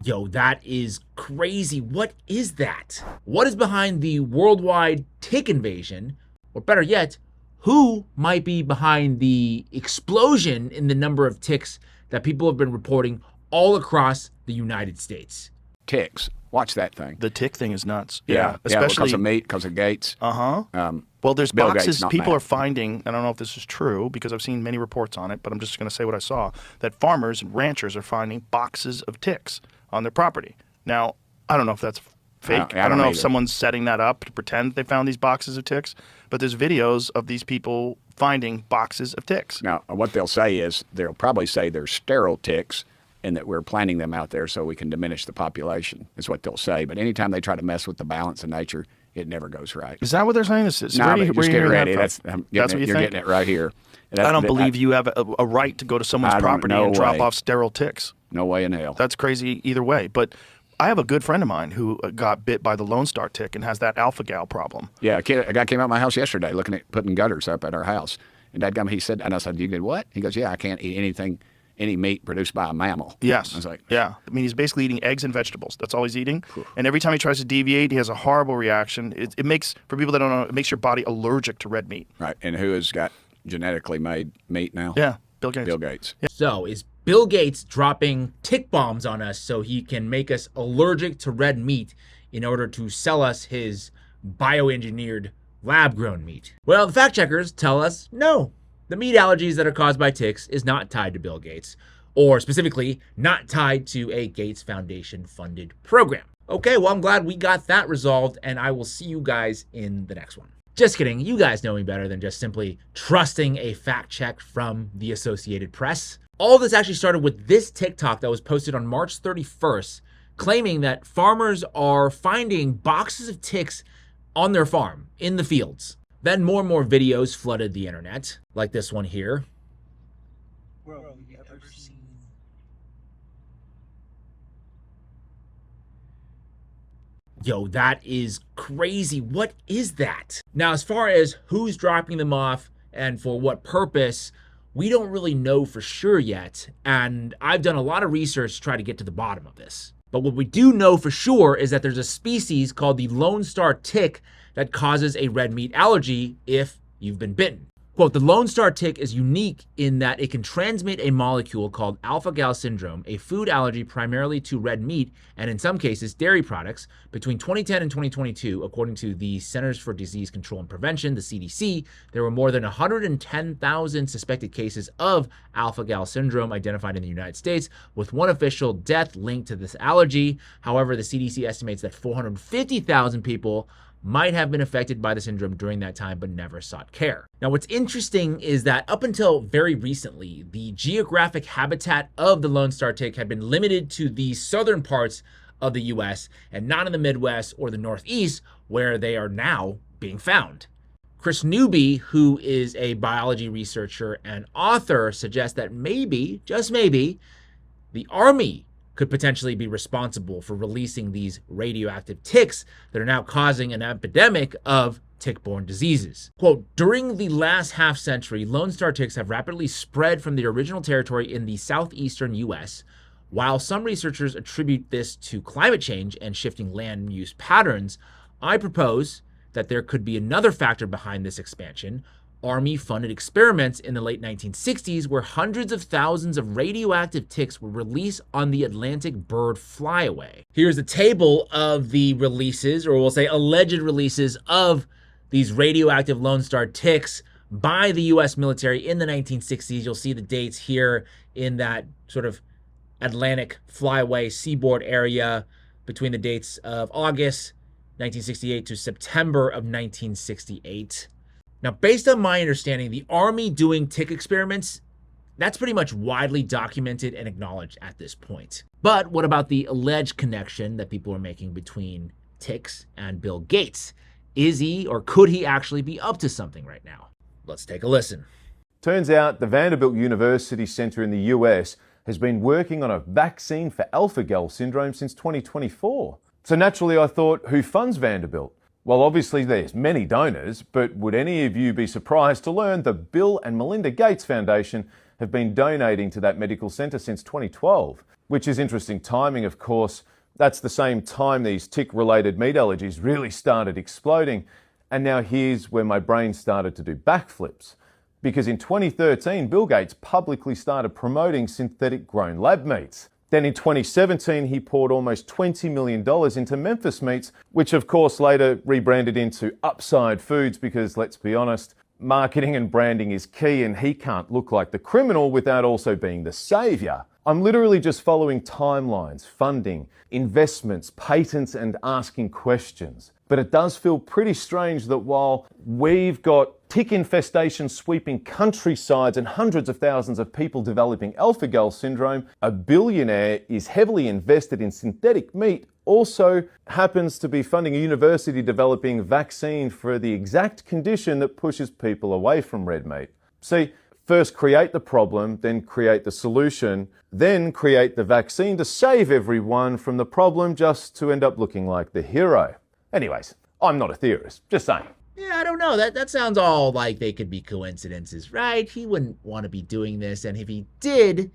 Yo, that is crazy. What is that? What is behind the worldwide tick invasion? Or better yet, who might be behind the explosion in the number of ticks that people have been reporting all across the United States? Ticks. Watch that thing. The tick thing is nuts. Especially because of meat, because of Gates. Well, there's Bill boxes Gates, people mad. are finding. I don't know if this is true because I've seen many reports on it, but I'm just going to say what I saw. That farmers and ranchers are finding boxes of ticks on their property. Now, I don't know if that's fake. I don't know if someone's setting that up to pretend they found these boxes of ticks, but there's videos of these people finding boxes of ticks. Now, what they'll say is they'll probably say they're sterile ticks and that we're planting them out there so we can diminish the population, is what they'll say. But anytime they try to mess with the balance of nature, it never goes right. Is that what they're saying this is? No, but just get ready. That's what you you're think? getting it right here. I don't believe you have a right to go to someone's property and drop off sterile ticks. No way in hell. That's crazy either way. But I have a good friend of mine who got bit by the Lone Star tick and has that alpha-gal problem. Yeah, a guy came out of my house yesterday looking at putting gutters up at our house. And dadgum, he said, and I said, you did what? He goes, yeah, I can't eat anything, any meat produced by a mammal. Yes. I was like, yeah. I mean, he's basically eating eggs and vegetables. That's all he's eating. And every time he tries to deviate, he has a horrible reaction. It makes, for people that don't know, it makes your body allergic to red meat. Right. And who has got genetically made meat now? Yeah, Bill Gates. Bill Gates. Yeah. So is Bill Gates dropping tick bombs on us so he can make us allergic to red meat in order to sell us his bioengineered lab-grown meat? Well, the fact checkers tell us no. The meat allergies that are caused by ticks is not tied to Bill Gates, or specifically not tied to a Gates Foundation funded program. Okay, well, I'm glad we got that resolved, and I will see you guys in the next one. Just kidding, you guys know me better than just simply trusting a fact check from the Associated Press. All this actually started with this TikTok that was posted on March 31st, claiming that farmers are finding boxes of ticks on their farm, in the fields. Then more and more videos flooded the internet, like this one here. Yo, that is crazy. What is that? Now, as far as who's dropping them off and for what purpose, we don't really know for sure yet. And I've done a lot of research to try to get to the bottom of this. But what we do know for sure is that there's a species called the Lone Star tick that causes a red meat allergy if you've been bitten. Quote, the Lone Star tick is unique in that it can transmit a molecule called alpha-gal syndrome, a food allergy primarily to red meat, and in some cases, dairy products. Between 2010 and 2022, according to the Centers for Disease Control and Prevention, the CDC, there were more than 110,000 suspected cases of alpha-gal syndrome identified in the United States, with one official death linked to this allergy. However, the CDC estimates that 450,000 people might have been affected by the syndrome during that time but never sought care. Now, what's interesting is that up until very recently, the geographic habitat of the Lone Star tick had been limited to the southern parts of the US and not in the Midwest or the Northeast, where they are now being found. Chris Newby, who is a biology researcher and author, suggests that maybe, just maybe, the Army could potentially be responsible for releasing these radioactive ticks that are now causing an epidemic of tick-borne diseases. Quote, during the last half century, Lone Star ticks have rapidly spread from the original territory in the southeastern US. While some researchers attribute this to climate change and shifting land use patterns, I propose that there could be another factor behind this expansion: Army-funded experiments in the late 1960s where hundreds of thousands of radioactive ticks were released on the Atlantic bird flyaway. Here's a table of the releases, or we'll say alleged releases, of these radioactive Lone Star ticks by the US military in the 1960s. You'll see the dates here in that sort of Atlantic flyaway seaboard area between the dates of August 1968 to September of 1968. Now, based on my understanding, the Army doing tick experiments, that's pretty much widely documented and acknowledged at this point. But what about the alleged connection that people are making between ticks and Bill Gates? Is he, or could he actually be up to something right now? Let's take a listen. Turns out the Vanderbilt University Center in the US has been working on a vaccine for alpha-gal syndrome since 2024. So naturally I thought, who funds Vanderbilt? Well, obviously there's many donors, but would any of you be surprised to learn the Bill and Melinda Gates Foundation have been donating to that medical centre since 2012? Which is interesting timing, of course. That's the same time these tick-related meat allergies really started exploding. And now here's where my brain started to do backflips. Because in 2013, Bill Gates publicly started promoting synthetic grown lab meats. Then in 2017, he poured almost $20 million into Memphis Meats, which of course later rebranded into Upside Foods because, let's be honest, marketing and branding is key and he can't look like the criminal without also being the saviour. I'm literally just following timelines, funding, investments, patents and asking questions. But it does feel pretty strange that while we've got tick infestation sweeping countrysides and hundreds of thousands of people developing alpha-gal syndrome, a billionaire is heavily invested in synthetic meat, also happens to be funding a university developing vaccine for the exact condition that pushes people away from red meat. See, first create the problem, then create the solution, then create the vaccine to save everyone from the problem just to end up looking like the hero. Anyways, I'm not a theorist, just saying. Yeah, I don't know. That sounds all like they could be coincidences, right? He wouldn't want to be doing this, and if he did,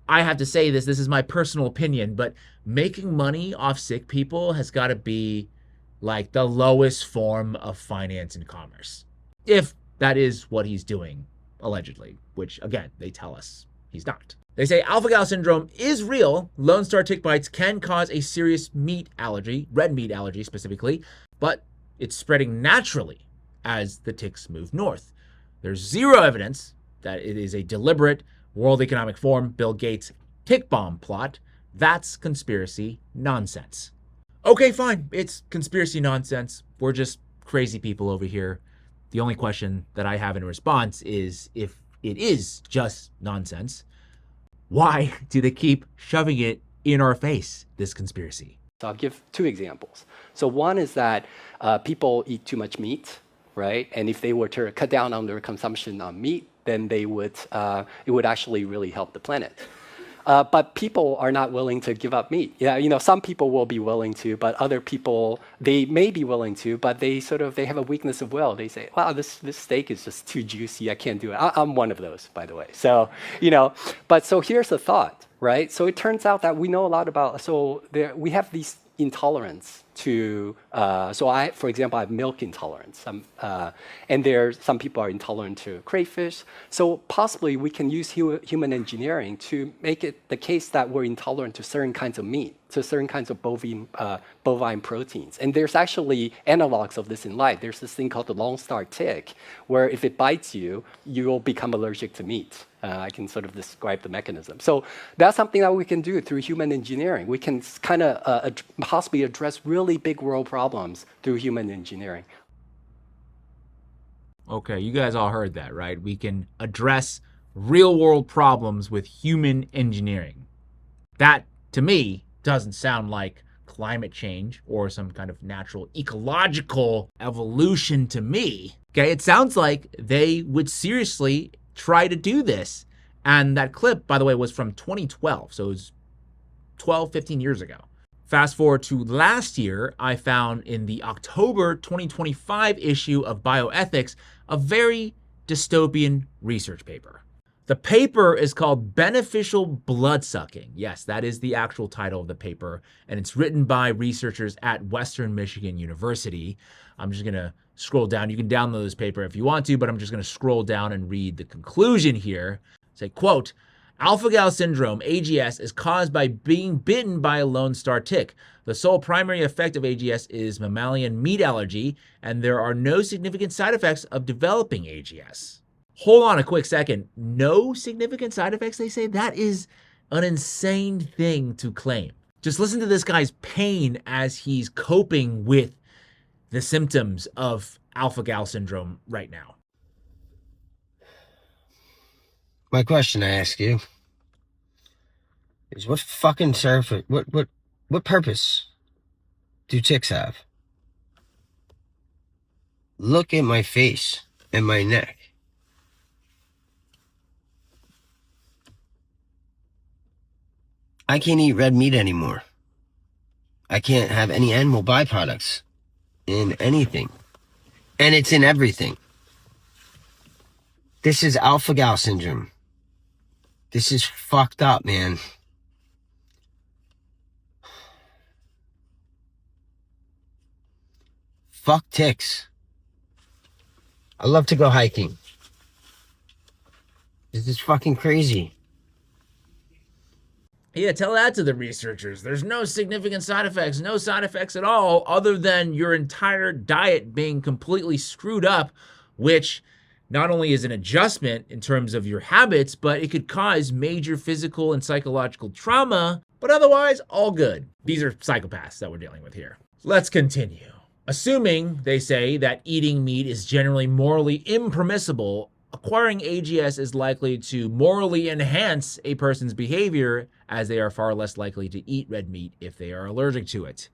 I have to say this is my personal opinion, but making money off sick people has got to be like the lowest form of finance and commerce. If that is what he's doing, allegedly, which again, they tell us he's not. They say alpha-gal syndrome is real. Lone Star tick bites can cause a serious meat allergy, red meat allergy specifically, but it's spreading naturally as the ticks move north. There's zero evidence that it is a deliberate World Economic Forum, Bill Gates tick bomb plot. That's conspiracy nonsense. Okay, fine. It's conspiracy nonsense. We're just crazy people over here. The only question that I have in response is, if it is just nonsense, why do they keep shoving it in our face, this conspiracy? So I'll give two examples. So one is that people eat too much meat, right? And if they were to cut down on their consumption on meat, then they would it would actually really help the planet. But people are not willing to give up meat. Yeah, you know, some people will be willing to, but other people, they may be willing to, but they have a weakness of will. They say, wow, this steak is just too juicy. I can't do it. I'm one of those, by the way. So, you know, but so here's the thought, right? So it turns out that we know a lot about, we have these intolerance to, for example, I have milk intolerance. And some people are intolerant to crayfish. So possibly we can use human engineering to make it the case that we're intolerant to certain kinds of meat, to certain kinds of bovine proteins. And there's actually analogs of this in life. There's this thing called the Lone Star tick, where if it bites you, you'll become allergic to meat. I can sort of describe the mechanism. So that's something that we can do through human engineering. We can kind of possibly address really big world problems through human engineering. Okay, you guys all heard that, right? We can address real world problems with human engineering. That, to me, doesn't sound like climate change or some kind of natural ecological evolution to me. Okay, it sounds like they would seriously try to do this. And that clip, by the way, was from 2012. So it was 12, 15 years ago. Fast forward to last year, I found in the October 2025 issue of Bioethics a very dystopian research paper. The paper is called Beneficial Bloodsucking. Yes, that is the actual title of the paper, and it's written by researchers at Western Michigan University. I'm just gonna scroll down. You can download this paper if you want to, but I'm just gonna scroll down and read the conclusion here. Say, quote, alpha-gal syndrome, AGS, is caused by being bitten by a Lone Star tick. The sole primary effect of AGS is mammalian meat allergy, and there are no significant side effects of developing AGS. Hold on a quick second. No significant side effects, they say? That is an insane thing to claim. Just listen to this guy's pain as he's coping with the symptoms of alpha-gal syndrome right now. My question I ask you is, what fucking what purpose do ticks have? Look at my face and my neck. I can't eat red meat anymore. I can't have any animal byproducts. in anything. And it's in everything. This is alpha-gal syndrome. This is fucked up, man. Fuck ticks. I love to go hiking. This is fucking crazy. Yeah, tell that to the researchers. There's no significant side effects, no side effects at all, other than your entire diet being completely screwed up, which not only is an adjustment in terms of your habits, but it could cause major physical and psychological trauma, but otherwise, all good. These are psychopaths that we're dealing with here. Let's continue. Assuming, they say, that eating meat is generally morally impermissible, acquiring AGS is likely to morally enhance a person's behavior, as they are far less likely to eat red meat if they are allergic to it.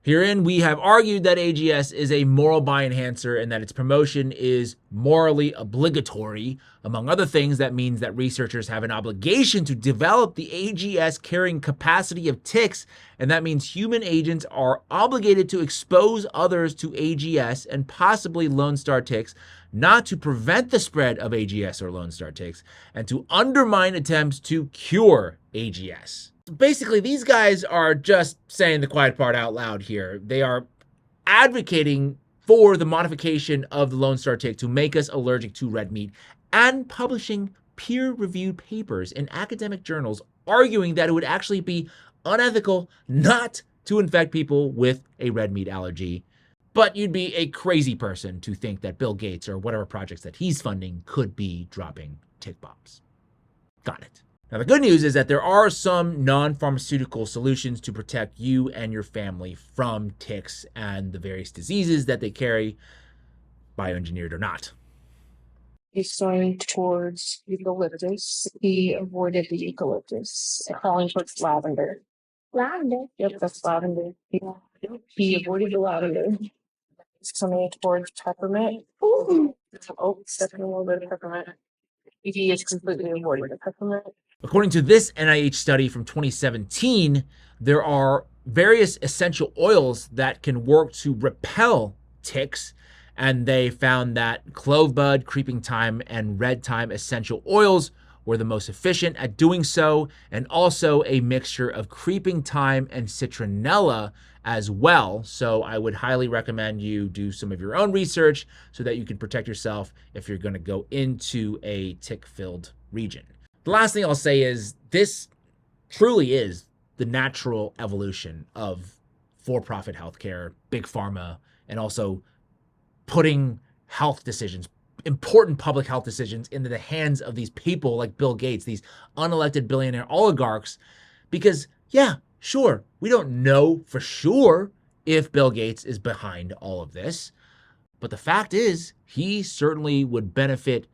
Herein, we have argued that AGS is a moral bioenhancer and that its promotion is morally obligatory. Among other things, that means that researchers have an obligation to develop the AGS carrying capacity of ticks, and that means human agents are obligated to expose others to AGS and possibly Lone Star ticks, not to prevent the spread of AGS or Lone Star ticks, and to undermine attempts to cure AGS. Basically, these guys are just saying the quiet part out loud here. They are advocating for the modification of the Lone Star tick to make us allergic to red meat and publishing peer-reviewed papers in academic journals arguing that it would actually be unethical not to infect people with a red meat allergy. But you'd be a crazy person to think that Bill Gates or whatever projects that he's funding could be dropping tick bombs. Got it. Now, the good news is that there are some non-pharmaceutical solutions to protect you and your family from ticks and the various diseases that they carry, bioengineered or not. He's going towards eucalyptus. He avoided the eucalyptus, crawling towards lavender. Lavender? Yep, that's lavender. He avoided the lavender. He's coming towards peppermint. Ooh. Oh, stepping a little bit of peppermint. He is completely avoiding the peppermint. According to this NIH study from 2017, there are various essential oils that can work to repel ticks, and they found that clove bud, creeping thyme, and red thyme essential oils were the most efficient at doing so, and also a mixture of creeping thyme and citronella as well. So I would highly recommend you do some of your own research so that you can protect yourself if you're going to go into a tick-filled region. The last thing I'll say is this truly is the natural evolution of for-profit healthcare, big pharma, and also putting health decisions, important public health decisions, into the hands of these people like Bill Gates, these unelected billionaire oligarchs. Because, yeah, sure, we don't know for sure if Bill Gates is behind all of this. But the fact is, he certainly would benefit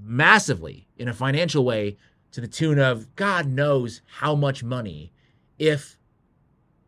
massively in a financial way to the tune of God knows how much money if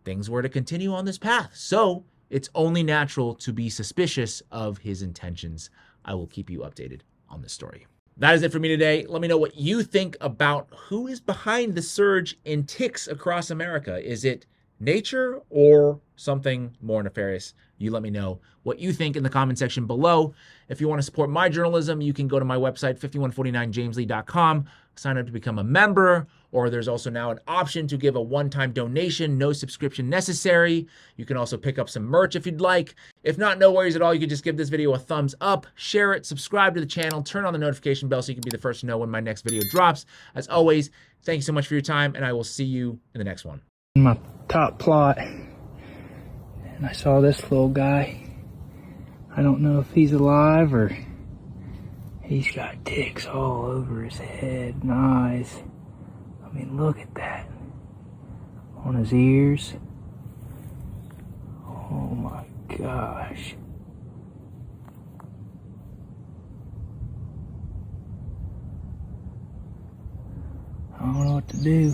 things were to continue on this path. So it's only natural to be suspicious of his intentions. I will keep you updated on this story. That is it for me today. Let me know what you think about who is behind the surge in ticks across America. Is it nature or something more nefarious? You let me know what you think in the comment section below. If you want to support my journalism, you can go to my website, 5149jameslee.com, sign up to become a member, or there's also now an option to give a one-time donation, no subscription necessary. You can also pick up some merch if you'd like. If not, no worries at all. You can just give this video a thumbs up, share it, subscribe to the channel, turn on the notification bell so you can be the first to know when my next video drops. As always, thank you so much for your time, and I will see you in the next one. My top plot, and I saw this little guy. I don't know if he's alive or he's got ticks all over his head and eyes. I mean, look at that. On his ears. Oh my gosh. I don't know what to do.